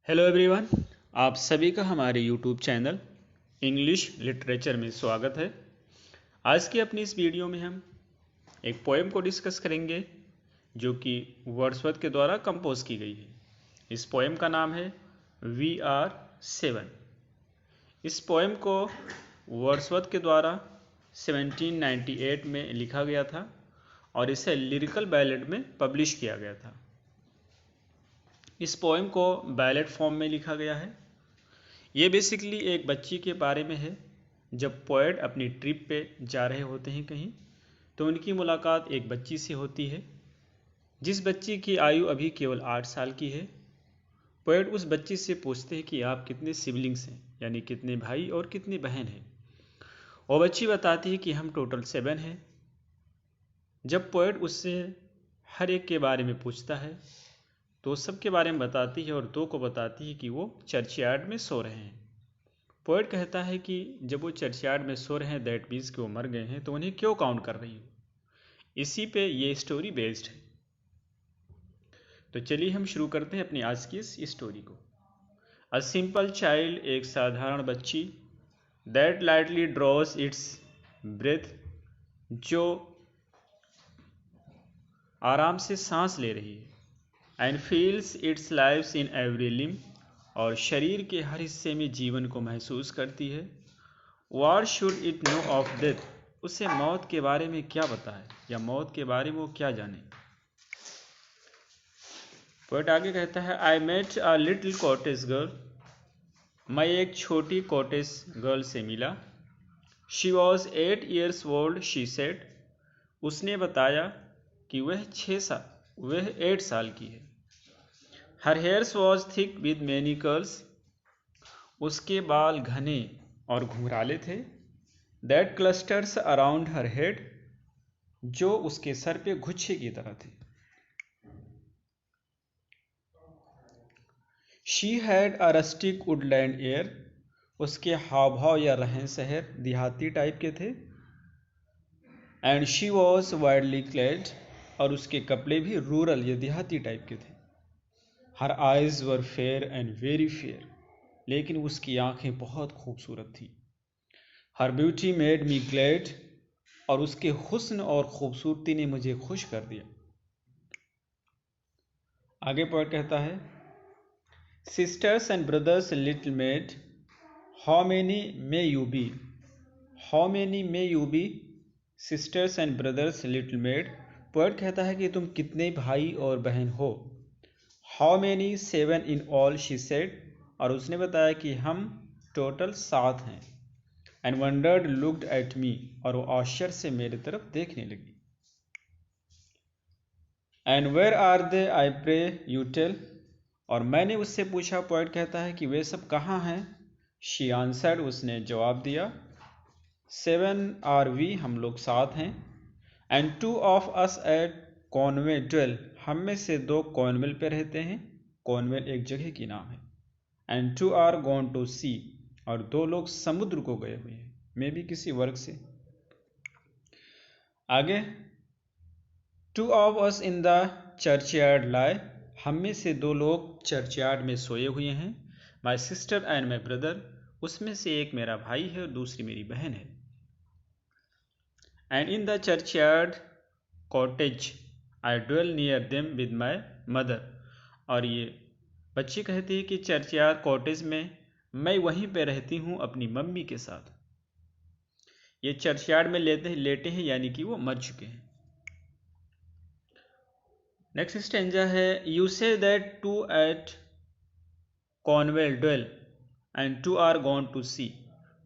Hello everyone, आप सभी का हमारे यूट्यूब चैनल इंग्लिश लिटरेचर में स्वागत है। आज की अपनी इस वीडियो में हम एक पोएम को डिस्कस करेंगे जो कि वर्ड्सवर्थ के द्वारा कंपोज की गई है। इस पोएम का नाम है वी आर सेवन। इस पोएम को वर्ड्सवर्थ के द्वारा 1798 में लिखा गया था और इसे लिरिकल बैलेड में पब्लिश किया गया था। इस पोएम को बैलेड फॉर्म में लिखा गया है। ये बेसिकली एक बच्ची के बारे में है। जब पोएट अपनी ट्रिप पे जा रहे होते हैं कहीं, तो उनकी मुलाकात एक बच्ची से होती है जिस बच्ची की आयु अभी केवल 8 साल की है। पोएट उस बच्ची से पूछते हैं कि आप कितने सिबलिंग्स हैं, यानी कितने भाई और कितनी बहन हैं। वो बच्ची बताती है कि हम टोटल 7 हैं। जब पोएट उससे हर एक के बारे में पूछता है तो सबके बारे में बताती है और 2 को बताती है कि वो चर्चयार्ड में सो रहे हैं। पोएट कहता है कि जब वो चर्चयार्ड में सो रहे हैं दैट मीन्स कि वो मर गए हैं, तो उन्हें क्यों काउंट कर रही हो। इसी पे ये स्टोरी बेस्ड है। तो चलिए हम शुरू करते हैं अपनी आज की इस स्टोरी को। अ सिंपल चाइल्ड, एक साधारण बच्ची, that lightly draws its breath, जो आराम से सांस ले रही है, and feels its lives in every limb, और शरीर के हर हिस्से में जीवन को महसूस करती है। What should it know of death, उसे मौत के बारे में क्या पता है या मौत के बारे में वो क्या जाने। पोएट आगे कहता है, I met a little cottage girl, मैं एक छोटी कॉटेज गर्ल से मिला। She was 8 years old, she said, उसने बताया कि वह 8 साल की है। Her hairs was thick with many curls, उसके बाल घने और घुंघराले थे। That clusters around her head, जो उसके सर पे गुच्छे की तरह थे। She had a rustic woodland air, उसके हाव भाव या रहन सहन देहाती टाइप के थे। And she was wildly clad, और उसके कपड़े भी रूरल या देहाती टाइप के थे। Her eyes were fair and very fair, लेकिन उसकी आंखें बहुत खूबसूरत थी। हर ब्यूटी मेड मी ग्लैड, और उसके हुस्न और खूबसूरती ने मुझे खुश कर दिया। आगे पोएट कहता है, sisters and brothers little maid, how many may you be, how many may you be, sisters and brothers little maid. Poet कहता है कि तुम कितने भाई और बहन हो। How many 7 in all, she said, और उसने बताया कि हम टोटल 7 हैं। And wondered looked at me, और वो आश्चर्य से मेरे तरफ देखने लगी। And where are they, I pray you tell, और मैंने उससे पूछा, पोएट कहता है कि वे सब कहाँ हैं। शी आंसर्ड, उसने जवाब दिया, 7 आर वी, हम लोग 7 हैं। And 2 of us at Cornwell dwell, हम में से 2 कॉर्नवेल पे रहते हैं। कॉर्नवेल एक जगह की नाम है। एंड 2 आर गॉन टू सी, और 2 लोग समुद्र को गए हुए हैं, मे भी किसी वर्क से। आगे, 2 of us in the churchyard lie, हम में से 2 लोग चर्चयार्ड में सोए हुए हैं। My sister and my brother, उसमें से एक मेरा भाई है और दूसरी मेरी बहन है। And in the churchyard cottage I dwell near them with my mother, और ये बच्ची कहती है कि चर्चयार्ड कॉटेज में मैं वहीं पे रहती हूँ अपनी मम्मी के साथ। ये चर्चयार्ड में लेटे हैं, यानी कि वो मर चुके हैं। नेक्स्ट स्टेंजा है, you say that 2 at Cornwell dwell and 2 are gone to sea.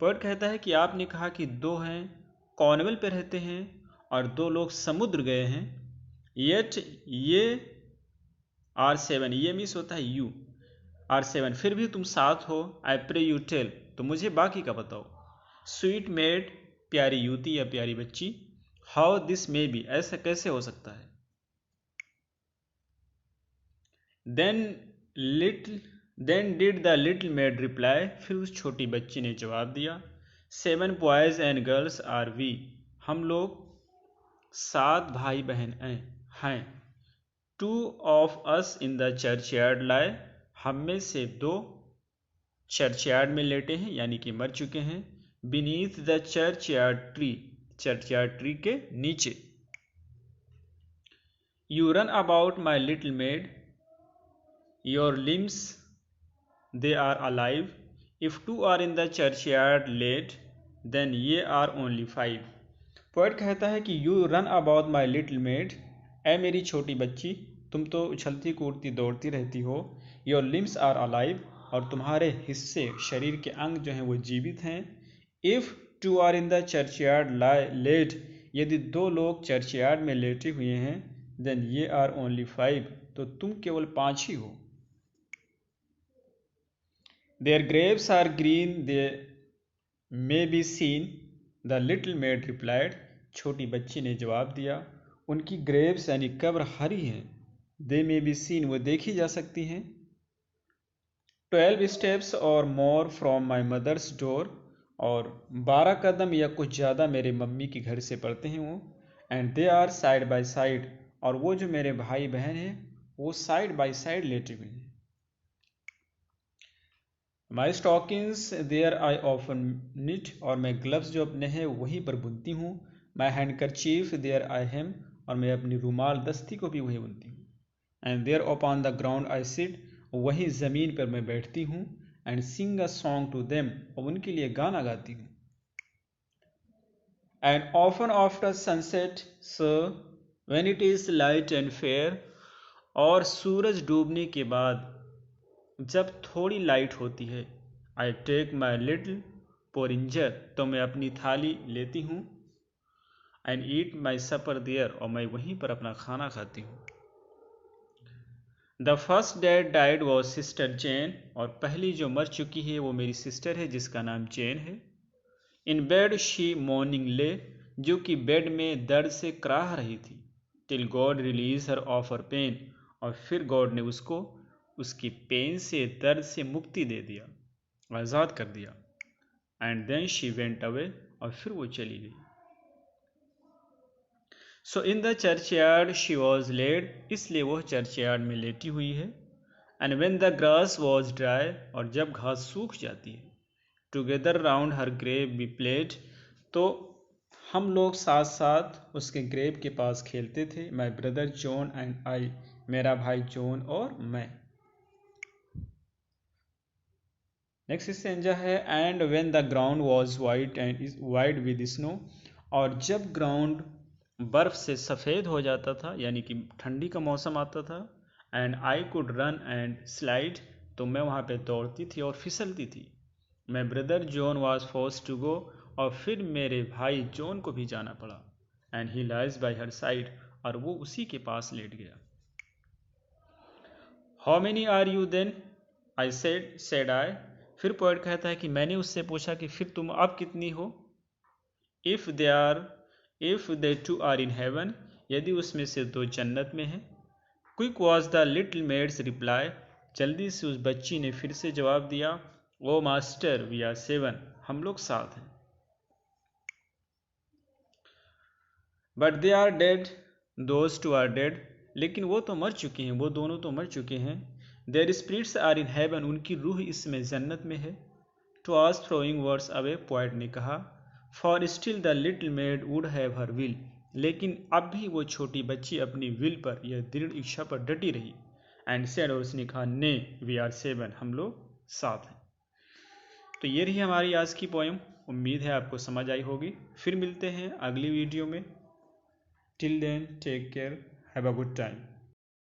पोएट कहता है कि आपने कहा कि 2 हैं कॉर्नवेल पे रहते हैं और 2 लोग समुद्र गए हैं। येट ये R7, ये मिस होता है यू, R7, फिर भी तुम 7 हो। आई प्रे यू टेल, तो मुझे बाकी का बताओ। स्वीट मेड, प्यारी युवती या प्यारी बच्ची। हाउ दिस मे बी, ऐसा कैसे हो सकता है। Then did the little maid reply, फिर उस छोटी बच्ची ने जवाब दिया, 7 boys and girls are we, हम लोग 7 भाई बहन हैं। 2 of us in the churchyard lie, हम में से 2 चर्चयार्ड में लेटे हैं, यानी कि मर चुके हैं। Beneath the churchyard tree, churchyard tree के नीचे। You run about my little made, your limbs they are alive. If 2 are in the churchyard late, then ye are only 5. Poet कहता है कि you run about my little maid, ऐ मेरी छोटी बच्ची, तुम तो उछलती कूदती दौड़ती रहती हो। Your limbs are alive, और तुम्हारे हिस्से शरीर के अंग जो हैं वो जीवित हैं। If 2 are in the churchyard late, यदि 2 लोग चर्चयार्ड में लेटे हुए हैं, then ye are only 5, तो तुम केवल 5 ही हो। Their grapes are green, they may be seen, the little maid replied. छोटी बच्ची ने जवाब दिया, उनकी ग्रेप्स यानी कब्र हरी हैं। They may be seen, वो देखी जा सकती हैं। 12 steps or more from my mother's door, और 12 कदम या कुछ ज़्यादा मेरे मम्मी के घर से पड़ते हैं वो। And they are side by side, और वो जो मेरे भाई बहन हैं वो साइड बाई साइड लेटे हुए हैं। My stockings there I often knit, और मैं ग्लव्स जो अपने हैं वहीं पर बुनती हूँ। माई हैंडकरचीफ देयर आई हेम, और मैं अपनी रुमाल दस्ती को भी वहीं बुनती हूँ। And there upon the ground I sit, वहीं ज़मीन पर मैं बैठती हूँ। And sing a song to them, और उनके लिए गाना गाती हूँ। And often after sunset sir, when it is light and fair, और सूरज डूबने के बाद जब थोड़ी लाइट होती है, आई टेक माई लिटिल पोरिंजर, तो मैं अपनी थाली लेती हूँ। And eat my super there, और मैं वहीं पर अपना खाना खाती हूँ। The first dead died was sister Jain, और पहली जो मर चुकी है वो मेरी सिस्टर है जिसका नाम जैन है। इन बेड शी मॉर्निंग ले, जो कि बेड में दर्द से कराह रही थी। Till God release her of her pain, और फिर गॉड ने उसको उसकी पेन से, दर्द से मुक्ति दे दिया, आज़ाद कर दिया। And then she went away, और फिर वो चली गई। So in the churchyard she was laid, इसलिए वह चर्चयार्ड में लेटी हुई है। And when the grass was dry, और जब घास सूख जाती है। Together round her grave we played, तो हम लोग साथ साथ उसके ग्रेव के पास खेलते थे। माई ब्रदर जॉन एंड आई, मेरा भाई जॉन और मैं। नेक्स्ट स्टेंजा है, and when the ground was white and wide with snow, और जब ग्राउंड बर्फ से सफ़ेद हो जाता था, यानी कि ठंडी का मौसम आता था। And I could run and slide, तो मैं वहाँ पे दौड़ती थी और फिसलती थी। My brother John was forced to go, और फिर मेरे भाई जॉन को भी जाना पड़ा। And he lies by her side, और वो उसी के पास लेट गया। How many are you then, I said I, फिर पोएट कहता है कि मैंने उससे पूछा कि फिर तुम अब कितनी हो। If they 2 are in heaven, यदि उसमें से 2 जन्नत में हैं। Quick was the little maid's reply, जल्दी से उस बच्ची ने फिर से जवाब दिया। ओ मास्टर वी आर 7, हम लोग 7 हैं। But they are dead, those 2 are dead, लेकिन वो तो मर चुके हैं, वो दोनों तो मर चुके हैं। Their spirits are in heaven, उनकी रूह इसमें जन्नत में है। Twas throwing words away, पोएट ने कहा। For still the little maid would have her will, लेकिन अब भी वो छोटी बच्ची अपनी विल पर, यह दृढ़ इच्छा पर डटी रही। एंड सेड, और उसने कहा, ने वी आर 7, हम लोग 7 हैं। तो ये रही हमारी आज की पोएम। उम्मीद है आपको समझ आई होगी। फिर मिलते हैं अगली वीडियो में। Till then take care, have a good time.